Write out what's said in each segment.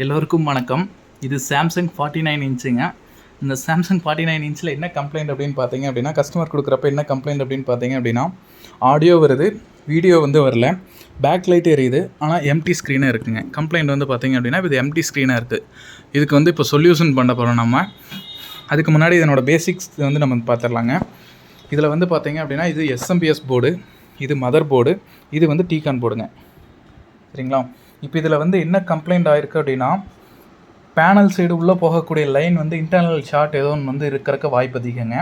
எல்லோருக்கும் வணக்கம். இது சாம்சங் 49 இன்ச்சுங்க. இந்த சாம்சங் 49 இன்ச்சில் என்ன கம்ப்ளைண்ட் அப்படின்னு பார்த்தீங்க அப்படின்னா, கஸ்டமர் கொடுக்குறப்ப என்ன கம்ப்ளைண்ட் அப்படின்னு பார்த்தீங்க அப்படின்னா, ஆடியோ வருது, வீடியோ வந்து வரல, பேக் லைட் எரியுது, ஆனால் எம்டி ஸ்க்ரீனாக இருக்குங்க. கம்ப்ளைண்ட் வந்து பார்த்தீங்க அப்படின்னா இது எம்டி ஸ்க்ரீனாக இருக்குது. இதுக்கு வந்து இப்போ சொல்யூஷன் பண்ண போகிறோம் நம்ம. அதுக்கு முன்னாடி இதனோட பேசிக்ஸ் வந்து நம்ம பார்த்துடலாங்க. இதில் வந்து பார்த்தீங்க அப்படின்னா இது எஸ்எம்பிஎஸ் போர்டு, இது மதர் போர்டு, இது வந்து டீகான் போர்டுங்க. சரிங்களா? இப்போ இதில் வந்து என்ன கம்ப்ளைண்ட் ஆகிருக்கு அப்படின்னா, பேனல் சைடு உள்ளே போகக்கூடிய லைன் வந்து இன்டர்னல் ஷார்ட் ஏதோ ஒன்று வந்து இருக்கிறக்க வாய்ப்பு அதிகங்க.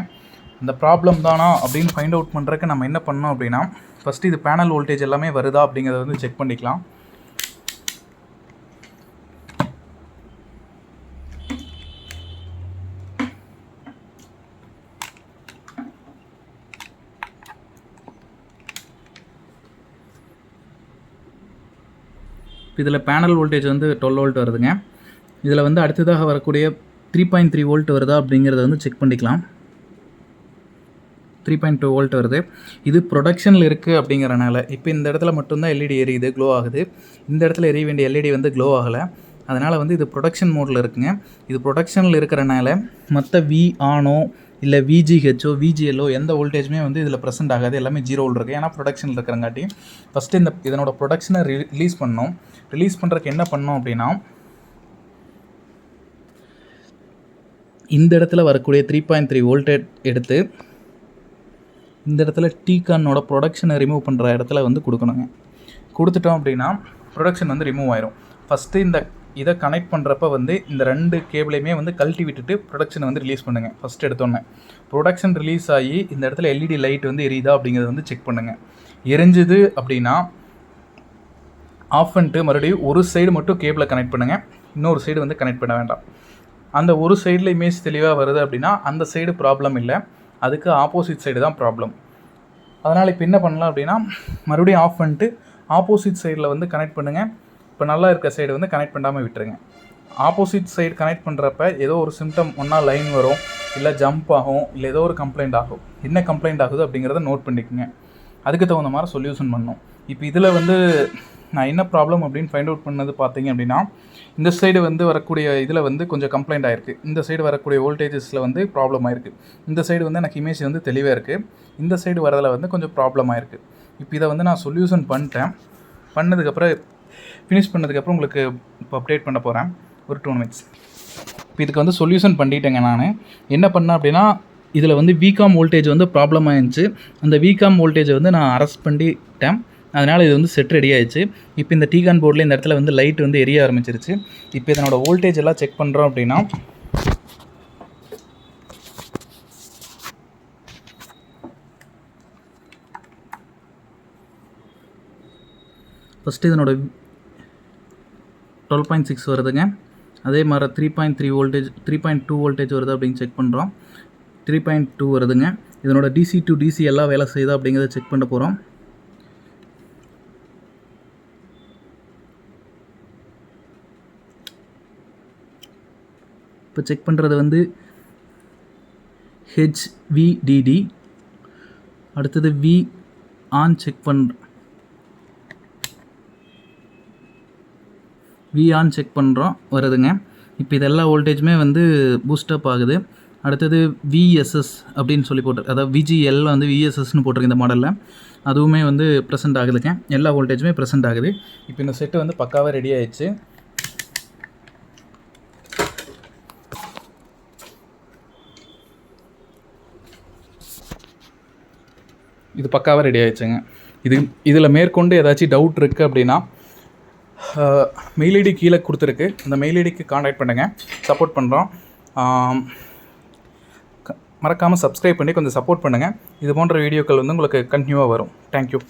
இந்த ப்ராப்ளம் தானா அப்படின்னு ஃபைண்ட் அவுட் பண்ணுறதுக்கு நம்ம என்ன பண்ணோம் அப்படின்னா, ஃபஸ்ட்டு இது பேனல் வோல்டேஜ் எல்லாமே வருதா அப்படிங்கிறத வந்து செக் பண்ணிக்கலாம். இதில் பேனல் வோல்டேஜ் வந்து 12 வோல்ட் வருதுங்க. இதில் வந்து அடுத்ததாக வரக்கூடிய 3.3 வோல்ட் வருதா அப்படிங்கிறத வந்து செக் பண்ணிக்கலாம். 3.2 வோல்ட் வருது. இது ப்ரொடக்ஷனில் இருக்குது அப்படிங்கிறனால இப்போ இந்த இடத்துல மட்டும்தான் எல்இடி எரியுது, க்ளோ ஆகுது. இந்த இடத்துல எரிய வேண்டிய எல்இடி வந்து க்ளோ ஆகலை. அதனால் வந்து இது ப்ரொடக்ஷன் மோடில் இருக்குங்க. இது ப்ரொடக்ஷனில் இருக்கிறனால மற்ற வி ஆனோ இல்லை விஜிஹெச்ஓ விஜிஎல்ஓ எந்த வோல்டேஜுமே வந்து இதில் ப்ரெசென்ட் ஆகாது. எல்லாமே 0 வோல்ட் இருக்குது. ஏன்னா ப்ரொடக்ஷனில் இருக்கிறங்காட்டி ஃபஸ்ட்டு இதனோட ப்ரொடக்ஷனை ரிலீஸ் பண்ணோம். ரிலீஸ் பண்ணுறதுக்கு என்ன பண்ணோம் அப்படின்னா, இந்த இடத்துல வரக்கூடிய 3.3 வோல்ட் எடுத்து இந்த இடத்துல டீகானோட ப்ரொடக்ஷனை ரிமூவ் பண்ணுற இடத்துல வந்து கொடுக்கணுங்க. கொடுத்துட்டோம் அப்படின்னா ப்ரொடக்ஷன் வந்து ரிமூவ் ஆயிரும். ஃபஸ்ட்டு இதை கனெக்ட் பண்ணுறப்ப வந்து இந்த 2 கேபிளையுமே வந்து கழட்டி விட்டுட்டு ப்ரொடக்ஷனை வந்து ரிலீஸ் பண்ணுங்கள். ஃபஸ்ட்டு எடுத்தோன்னே ப்ரொடக்ஷன் ரிலீஸ் ஆகி இந்த இடத்துல எல்இடி லைட் வந்து எரியுதா அப்படிங்கிறத வந்து செக் பண்ணுங்கள். எரிஞ்சுது அப்படின்னா ஆஃப் பண்ணிட்டு மறுபடியும் ஒரு சைடு மட்டும் கேபிளை கனெக்ட் பண்ணுங்கள், இன்னொரு சைடு வந்து கனெக்ட் பண்ண வேண்டாம். அந்த ஒரு சைடில் இமேஜ் தெளிவாக வருது அப்படின்னா அந்த சைடு ப்ராப்ளம் இல்லை, அதுக்கு ஆப்போசிட் சைடு தான் ப்ராப்ளம். அதனால் இப்போ என்ன பண்ணலாம் அப்படின்னா, மறுபடியும் ஆஃப் பண்ணிட்டு ஆப்போசிட் சைடில் வந்து கனெக்ட் பண்ணுங்கள். இப்போ நல்லா இருக்க சைடு வந்து கனெக்ட் பண்ணாமல் விட்டுருங்க. ஆப்போசிட் சைடு கனெக்ட் பண்ணுறப்ப ஏதோ ஒரு சிம்டம் ஒன்றா லைன் வரும், இல்லை ஜம்ப் ஆகும், இல்லை ஏதோ ஒரு கம்ப்ளைண்ட் ஆகும். என்ன கம்ப்ளைண்ட் ஆகுது அப்படிங்கிறத நோட் பண்ணிக்கோங்க. அதுக்கு தகுந்த மாதிரி சொல்யூஷன் பண்ணணும். இப்போ இதில் வந்து நான் என்ன ப்ராப்ளம் அப்படின்னு ஃபைண்ட் அவுட் பண்ணது பார்த்தீங்க அப்படின்னா, இந்த சைடு வந்து வரக்கூடிய இதில் வந்து கொஞ்சம் கம்ப்ளைண்ட் ஆகிருக்கு. இந்த சைடு வரக்கூடிய வோல்டேஜஸில் வந்து ப்ராப்ளம் ஆகிருக்கு. இந்த சைடு வந்து எனக்கு இமேஜ் வந்து தெளிவாக இருக்குது. இந்த சைடு வரதில் வந்து கொஞ்சம் ப்ராப்ளம் ஆகிருக்கு. இப்போ இதை வந்து நான் சொல்யூஷன் பண்ணிட்டேன். பண்ணதுக்கப்புறம் ஃபினிஷ் பண்ணதுக்கப்புறம் உங்களுக்கு இப்போ அப்டேட் பண்ண போகிறேன் ஒரு 2 minutes. இப்போ இதுக்கு வந்து சொல்யூஷன் பண்ணிட்டேங்க. நான் என்ன பண்ணேன் அப்படின்னா, இதில் வந்து விகாம் வோல்டேஜ் வந்து ப்ராப்ளம் ஆகிடுச்சு. அந்த விகாம் வோல்டேஜை வந்து நான் அரெஸ்ட் பண்ணிட்டேன். அதனால் இது வந்து செட் ரெடி ஆகிடுச்சு. இப்போ இந்த டீகான் போர்டில் இந்த இடத்துல வந்து லைட் வந்து எரிய ஆரம்பிச்சிருச்சு. இப்போ இதனோட வோல்டேஜ் எல்லாம் செக் பண்ணுறோம் அப்படின்னா, ஃபஸ்ட்டு இதனோட 12.6 வருதுங்க. அதே மாதிரி 3.3 வோல்டேஜ் 3.2 வோல்டேஜ் வருது அப்படின்னு செக் பண்ணுறோம். 3.2 வருதுங்க. இதனோட டிசி டு டிசி எல்லாம் வேலை செய்யுதா அப்படிங்கிறத செக் பண்ண போகிறோம். இப்போ செக் பண்ணுறது வந்து HVDD. அடுத்தது V ஆன் செக் பண்ணுறோம் வருதுங்க. இப்போ இதெல்லா வோல்டேஜுமே வந்து பூஸ்டப் ஆகுது. அடுத்தது VSS அப்படின்னு சொல்லி அதாவது VGL வந்து VSSன்னு போட்டிருக்கு இந்த மாடலில். அதுவுமே வந்து ப்ரெசென்ட் ஆகுதுங்க. எல்லா வோல்டேஜுமே ப்ரெசென்ட் ஆகுது. இப்போ இந்த செட்டு வந்து பக்காவாக ரெடி ஆயிடுச்சு. இது பக்காவாக ரெடி ஆகிடுச்சுங்க. இதில் மேற்கொண்டு ஏதாச்சும் டவுட் இருக்குது அப்படின்னா மெயில் ஐடி கீழே கொடுத்துருக்கு. அந்த மெயில் ஐடிக்கு காண்டாக்ட் பண்ணுங்கள். சப்போர்ட் பண்ணுறோம். மறக்காமல் சப்ஸ்கிரைப் பண்ணி கொஞ்சம் சப்போர்ட் பண்ணுங்கள். இது போன்ற வீடியோக்கள் வந்து உங்களுக்கு கண்டினியூவாக வரும். தேங்க்யூ.